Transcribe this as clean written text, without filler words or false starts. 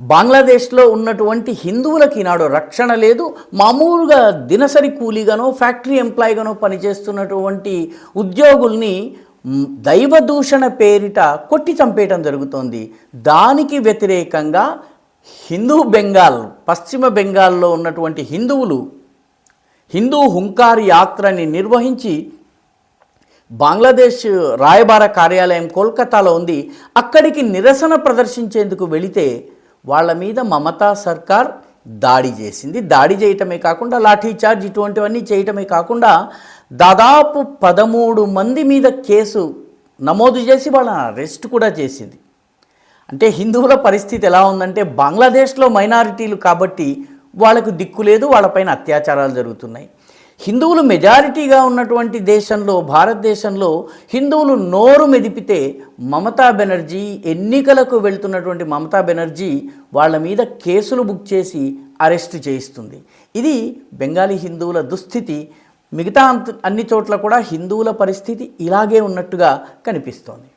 బంగ్లాదేశ్లో ఉన్నటువంటి హిందువులకి ఈనాడు రక్షణ లేదు. మామూలుగా దినసరి కూలీగానో ఫ్యాక్టరీ ఎంప్లాయీగానో పనిచేస్తున్నటువంటి ఉద్యోగుల్ని దైవదూషణ పేరిట కొట్టి చంపేయటం జరుగుతోంది. దానికి వ్యతిరేకంగా పశ్చిమ బెంగాల్లో ఉన్నటువంటి హిందువులు హిందూ హుంకార్ యాత్రని నిర్వహించి బంగ్లాదేశ్ రాయబార కార్యాలయం కోల్కతాలో ఉంది. అక్కడికి నిరసన ప్రదర్శించేందుకు వెళితే వాళ్ళ మీద మమతా సర్కార్ దాడి చేసింది. దాడి చేయటమే కాకుండా లాఠీ చార్జ్ ఇటువంటివన్నీ చేయటమే కాకుండా దాదాపు 13 మంది మీద కేసు నమోదు చేసి వాళ్ళని అరెస్ట్ కూడా చేసింది. అంటే హిందువుల పరిస్థితి ఎలా ఉందంటే, బంగ్లాదేశ్లో మైనారిటీలు కాబట్టి వాళ్ళకు దిక్కు లేదు, వాళ్ళపైన అత్యాచారాలు జరుగుతున్నాయి. హిందువులు మెజారిటీగా ఉన్నటువంటి దేశంలో, భారతదేశంలో హిందువులు నోరు మెదిపితే మమతా బెనర్జీ, ఎన్నికలకు వెళ్తున్నటువంటి మమతా బెనర్జీ వాళ్ళ మీద కేసులు బుక్ చేసి అరెస్టు చేయిస్తుంది. ఇది బెంగాలీ హిందువుల దుస్థితి. మిగతా అన్ని చోట్ల కూడా హిందువుల పరిస్థితి ఇలాగే ఉన్నట్టుగా కనిపిస్తోంది.